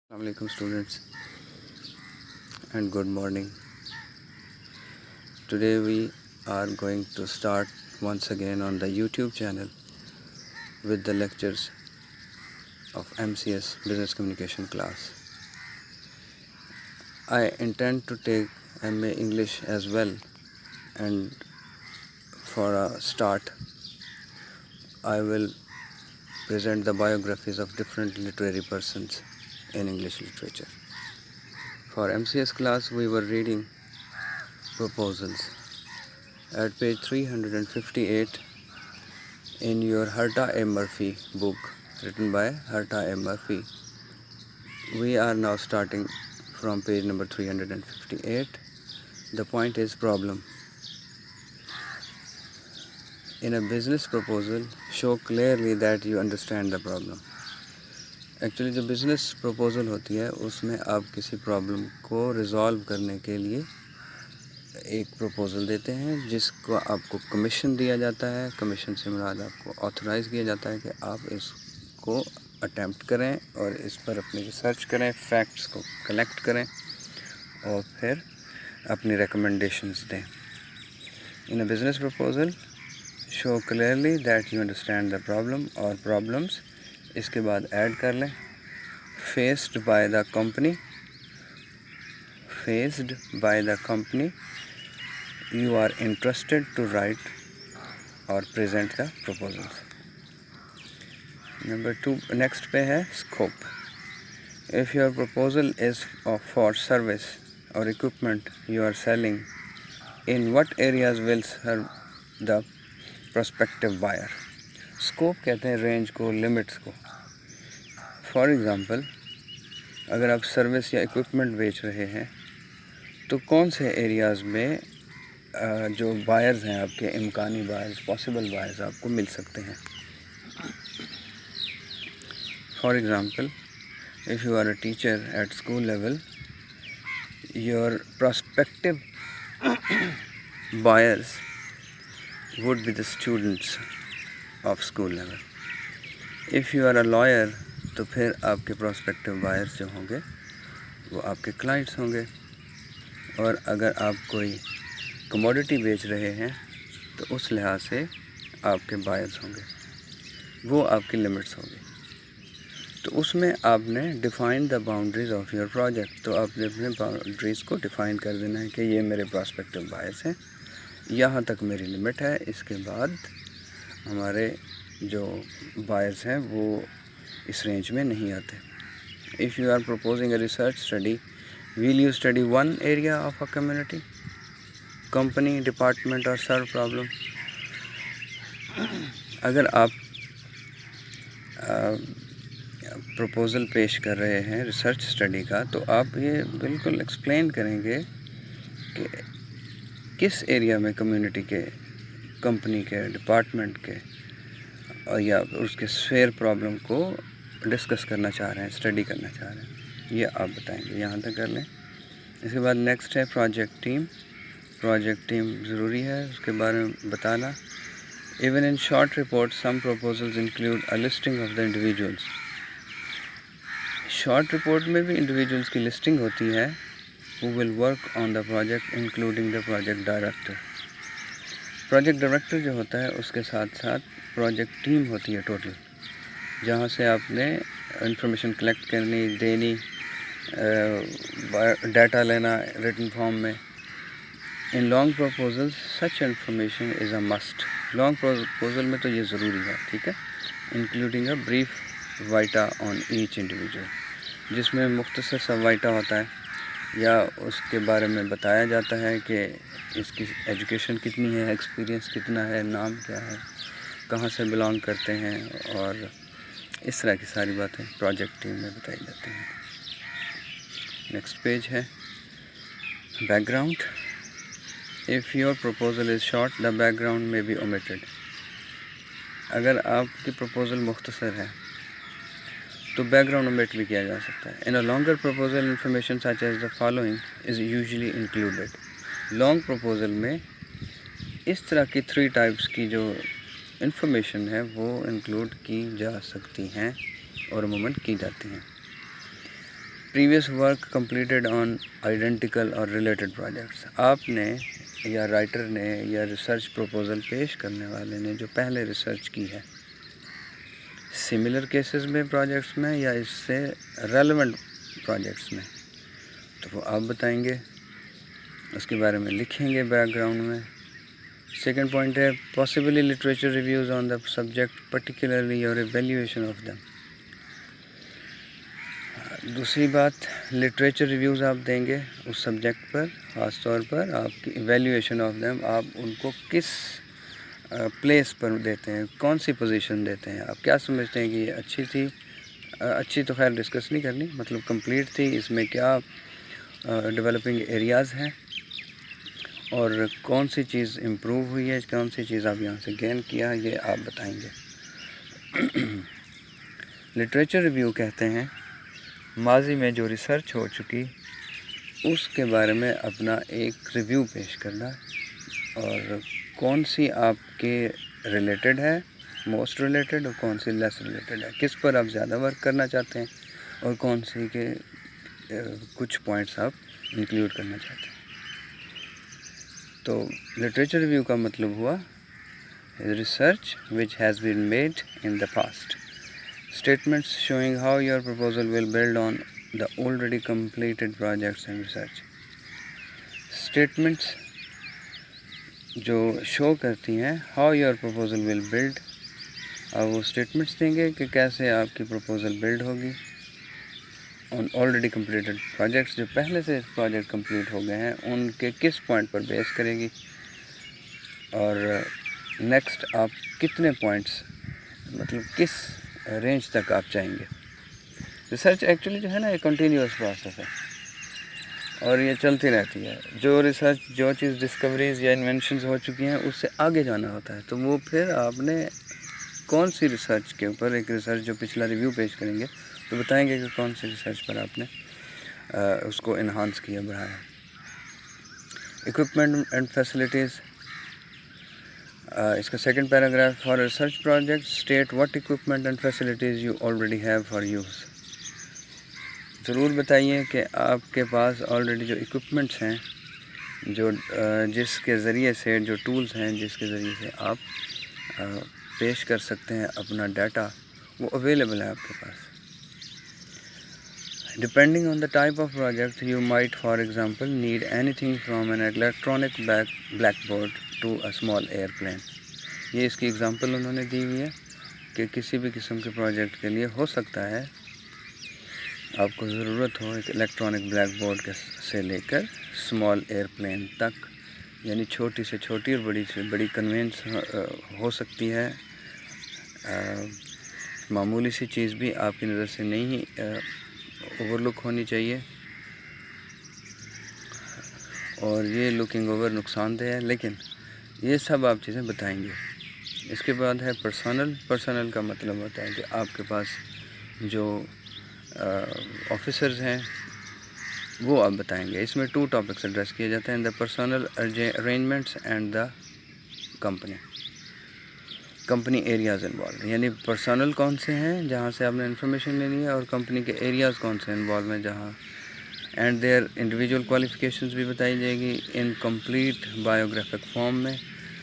Assalamu alaikum students and good morning. Today we are going to start once again on the YouTube channel with the lectures of MCS Business Communication class. I intend to take MA English as well, and for a start I will present the biographies of different literary persons in English literature. For MCS class we were reading proposals. At page 358 in your Herta A. Murphy book written by Herta A. Murphy, we are now starting from page number 358. The point is problem. In a business proposal, show clearly that you understand the problem. Actually جو business proposal ہوتی ہے اس میں آپ کسی problem کو resolve کرنے کے لیے ایک پروپوزل دیتے ہیں جس کو آپ کو کمیشن دیا جاتا ہے. کمیشن سے مراد آپ کو آتھورائز کیا جاتا ہے کہ آپ اس کو اٹیمپٹ کریں اور اس پر اپنی ریسرچ کریں, فیکٹس کو کلیکٹ کریں اور پھر اپنی ریکمنڈیشنز دیں. In a business proposal show clearly that you understand the problem, اور پرابلمس اس کے بعد ایڈ کر لیں. Faced by the company, faced by the company you are interested to write or present the proposals. Number 2, next page ہے scope. If your proposal is for service or equipment you are selling, in what areas will serve the prospective buyer? Scope کہتے ہیں range کو, limits کو. For example, اگر آپ service یا equipment بیچ رہے ہیں تو کون سے ایریاز میں جو بائرز ہیں آپ کے, امکانی بائرز, پاسبل بائرز آپ کو مل سکتے ہیں. For example, if you are a teacher at school level, your prospective buyers would be the students of school level. If you are a lawyer, تو پھر آپ کے پراسپیکٹیو بائرز جو ہوں گے وہ آپ کے کلائنٹس ہوں گے. اور اگر آپ کوئی کموڈٹی بیچ رہے ہیں تو اس لحاظ سے آپ کے بائرز ہوں گے, وہ آپ کی لمٹس ہوگی. تو اس میں آپ نے define the boundaries of your project, تو آپ نے اپنے باؤنڈریز کو ڈیفائن کر دینا ہے کہ یہ میرے پراسپیکٹیو بائرز ہیں, یہاں تک میری لمٹ ہے, اس کے بعد ہمارے جو بائرز ہیں وہ اس رینج میں نہیں آتے. If you are proposing a research study, will you study one area of a community, company, department or serve problem? اگر آپ پروپوزل پیش کر رہے ہیں ریسرچ اسٹڈی کا تو آپ یہ بالکل ایکسپلین کریں گے کہ کس ایریا میں کمیونٹی کے, کمپنی کے, ڈپارٹمنٹ کے اور یا اس کے سفیر پرابلم کو ڈسکس کرنا چاہ رہے ہیں, اسٹڈی کرنا چاہ رہے ہیں, یہ آپ بتائیں گے. یہاں تک کر لیں. اس کے بعد نیکسٹ ہے پروجیکٹ ٹیم. پروجیکٹ ٹیم ضروری ہے, اس کے بارے میں بتانا. Even in short report some proposals include a listing of the individuals. Short report میں بھی انڈیویجولس کی لسٹنگ ہوتی ہے who will work on the project including the project director. Project director جو ہوتا ہے اس کے ساتھ ساتھ پروجیکٹ ٹیم ہوتی ہے ٹوٹل, جہاں سے آپ نے انفارمیشن کلیکٹ کرنی, دینی, ڈیٹا لینا ریٹن فارم میں. In long proposal such information is a must. Long proposal میں تو یہ ضروری ہے, ٹھیک ہے, including a brief vita on each individual, جس میں مختصر سا وائٹا ہوتا ہے یا اس کے بارے میں بتایا جاتا ہے کہ اس کی ایجوکیشن کتنی ہے, ایکسپیرینس کتنا ہے, نام کیا ہے, کہاں سے بلانگ کرتے ہیں, اور اس طرح کی ساری باتیں پروجیکٹ ٹیم میں بتائی جاتی ہیں. نیکسٹ پیج ہے background. If your proposal is short the background میں بی اومیٹڈ. اگر آپ کی پروپوزل مختصر ہے تو بیک گراؤنڈ اومیٹ بھی کیا جا سکتا ہے. In a longer proposal information such as the following is usually included. Long proposal میں اس طرح کی 3 ٹائپس کی جو انفارمیشن ہے وہ انکلوڈ کی جا سکتی ہیں اور عموماً کی جاتی ہیں. پریویس ورک کمپلیٹڈ آن آئیڈینٹیکل اور ریلیٹڈ پروجیکٹس. آپ نے یا رائٹر نے یا ریسرچ پروپوزل پیش کرنے والے نے جو پہلے ریسرچ کی ہے سملر کیسز میں پروجیکٹس میں یا اس سے ریلیونٹ پروجیکٹس میں، تو وہ آپ بتائیں گے، اس کے بارے میں لکھیں گے بیک گراؤنڈ میں. سیکنڈ پوائنٹ ہے possibly literature reviews on the subject particularly اور ایویلیویشن آف دم. دوسری بات لٹریچر ریویوز آپ دیں گے اس سبجیکٹ پر، خاص طور پر آپ کی ایویلیویشن آف دیم، آپ ان کو کس پلیس پر دیتے ہیں، کون سی پوزیشن دیتے ہیں، آپ کیا سمجھتے ہیں کہ یہ اچھی تھی، اچھی تو خیر ڈسکس نہیں کرنی، مطلب کمپلیٹ تھی، اس میں کیا ڈیولپنگ ایریاز ہیں اور کون سی چیز امپروو ہوئی ہے، کون سی چیز آپ یہاں سے گین کیا، یہ آپ بتائیں گے. لٹریچر ریویو کہتے ہیں ماضی میں جو ریسرچ ہو چکی اس کے بارے میں اپنا ایک ریویو پیش کرنا، اور کون سی آپ کے ریلیٹڈ ہے، موسٹ ریلیٹڈ، اور کون سی لیس ریلیٹڈ ہے، کس پر آپ زیادہ ورک کرنا چاہتے ہیں اور کون سی کے کچھ پوائنٹس آپ انکلیوڈ کرنا چاہتے ہیں. تو لٹریچر ریویو کا مطلب ہوا research which has been made in the past. Statements showing how your proposal will build on the already completed projects and research. Statements جو شو کرتی ہیں how your proposal will build، آپ وہ اسٹیٹمنٹس دیں گے کہ کیسے آپ کی پروپوزل بلڈ ہوگی on already completed projects، جو پہلے سے پروجیکٹ کمپلیٹ ہو گئے ہیں ان کے کس پوائنٹ پر بیس کرے گی، اور نیکسٹ آپ کتنے پوائنٹس مطلب کس رینج تک آپ چاہیں گے. ریسرچ ایکچولی جو ہے نا یہ کنٹینیوس پروسیس ہے اور یہ چلتی رہتی ہے. جو ریسرچ جو چیز ڈسکوریز یا انوینشنز ہو چکی ہیں اس سے آگے جانا ہوتا ہے، تو وہ پھر آپ نے کون سی ریسرچ کے اوپر، ایک ریسرچ جو پچھلا ریویو پیش کریں گے تو بتائیں گے کہ کون سی ریسرچ پر آپ نے اس کو انہانس کیا، بڑھایا. اکوپمنٹ اینڈ فیسلٹیز، اس کا second paragraph, for research project state what equipment and facilities you already have for use. ضرور بتائیے کہ آپ کے پاس آلریڈی جو اکوپمنٹس ہیں، جو جس کے ذریعے سے، جو ٹولز ہیں جس کے ذریعے سے آپ پیش کر سکتے ہیں اپنا ڈیٹا، وہ اویلیبل ہے آپ کے پاس. Depending on the type of project you might for example need anything from an electronic blackboard to a small airplane. یہ اس کی ایگزامپل انہوں نے دی ہوئی ہے کہ کسی بھی قسم کے پروجیکٹ کے لیے ہو سکتا ہے آپ کو ضرورت ہو ایک الیکٹرانک بلیک بورڈ سے لے کر اسمال ایئر پلین تک، یعنی چھوٹی سے چھوٹی اور بڑی سے بڑی کنوینس ہو سکتی ہے. معمولی سی چیز بھی آپ کی نظر سے نہیں اوور لک ہونی چاہیے، اور یہ لکنگ اوور نقصان دہ ہے، لیکن یہ سب آپ چیزیں بتائیں گے. اس کے بعد ہے پرسنل کا مطلب ہوتا ہے کہ آپ کے پاس جو آفیسرز ہیں وہ آپ بتائیں گے. اس میں 2 ٹاپکس ایڈریس کیے جاتے ہیں، the personal arrangements and the company areas involve. یعنی پرسنل کون سے ہیں جہاں سے آپ نے انفارمیشن لینی ہے، اور کمپنی کے ایریاز کون سے انوالو ہیں جہاں، اینڈ دیئر انڈیویجول کوالیفیکیشنز بھی بتائی جائے گی ان کمپلیٹ بایوگرافک فارم میں.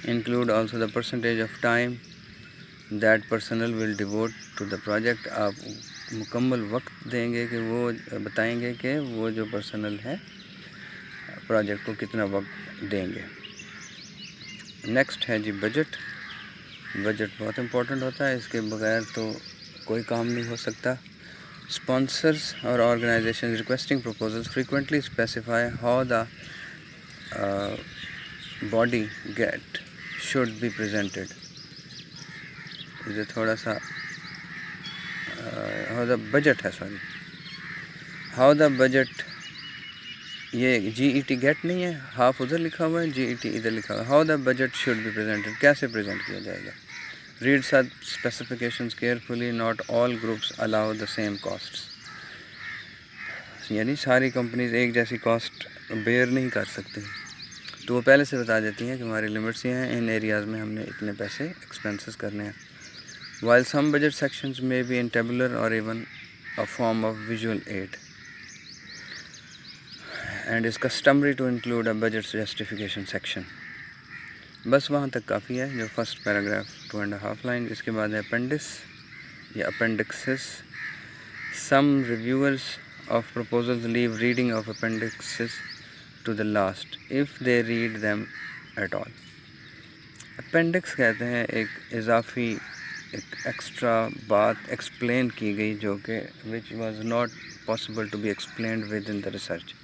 Include also the percentage of time that personnel will devote to the project. آپ مکمل وقت دیں گے کہ وہ بتائیں گے کہ وہ جو پرسنل ہے پروجیکٹ کو کتنا وقت دیں گے. نیکسٹ ہے جی بجٹ. بجٹ بہت امپورٹنٹ ہوتا ہے، اس کے بغیر تو کوئی کام نہیں ہو سکتا. اسپانسرز اور organization requesting proposals frequently specify how the budget should be presented. یہ تھوڑا سا ہاؤ دا بجٹ ہے، سوری ہاؤ دا بجٹ، یہ جی ای ٹی گیٹ نہیں ہے، ہاف ادھر لکھا ہوا ہے، جی ای ٹی ادھر لکھا ہوا ہے. How the budget should be presented, کیسے پریزنٹ کیا جائے گا. Read sub specifications carefully, not all groups allow the same costs. یعنی ساری کمپنیز ایک جیسی کاسٹ بیئر نہیں کر سکتی، تو وہ پہلے سے بتا دیتی ہیں کہ ہماری لمٹس یہ ہیں، ان ایریاز میں ہم نے اتنے پیسے ایکسپینسز کرنے ہیں. while some budget sections may be in tabular or even a form of visual aid. And is customary to include a budget justification section. بس وہاں تک کافی ہے جو فرسٹ پیراگراف 2.5 لائن. اس کے بعد ہے اپینڈس یا appendixes. Some reviewers of proposals leave reading of appendixes to the last if they read them at all. Appendix کہتے ہیں ایک اضافی ایک ایکسٹرا بات ایکسپلین کی گئی جو کہ which was not possible to be explained within the research.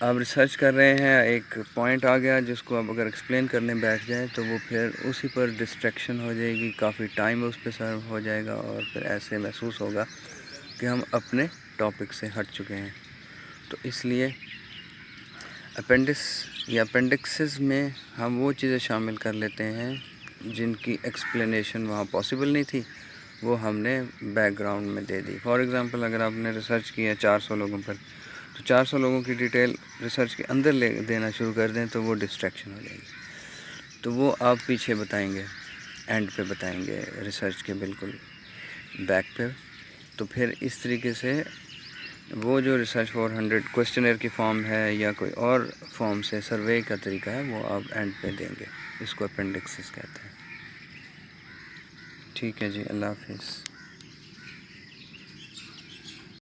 آپ ریسرچ کر رہے ہیں, ایک پوائنٹ آ گیا جس کو آپ اگر ایکسپلین کرنے بیٹھ جائیں تو وہ پھر اسی پر ڈسٹریکشن ہو جائے گی, کافی ٹائم اس پہ سرو ہو جائے گا اور پھر ایسے محسوس ہوگا کہ ہم اپنے ٹاپک سے ہٹ چکے ہیں. تو اس لیے اپینڈس یا اپینڈکسز میں ہم وہ چیزیں شامل کر لیتے ہیں جن کی ایکسپلینیشن وہاں پاسبل نہیں تھی, وہ ہم نے بیک گراؤنڈ میں دے دی. فار ایگزامپل اگر آپ نے ریسرچ کیا 400 لوگوں پر, تو 400 لوگوں کی ڈیٹیل ریسرچ کے اندر لے دینا شروع کر دیں تو وہ ڈسٹریکشن ہو جائے گی. تو وہ آپ پیچھے بتائیں گے, اینڈ پہ بتائیں گے ریسرچ کے بالکل بیک پہ. تو پھر اس طریقے سے وہ جو ریسرچ 400 کویسچنر کی فارم ہے یا کوئی اور فارم سے سروے کا طریقہ ہے وہ آپ اینڈ پہ دیں گے. اس کو اپینڈکسز کہتے ہیں. ٹھیک ہے جی, اللہ حافظ.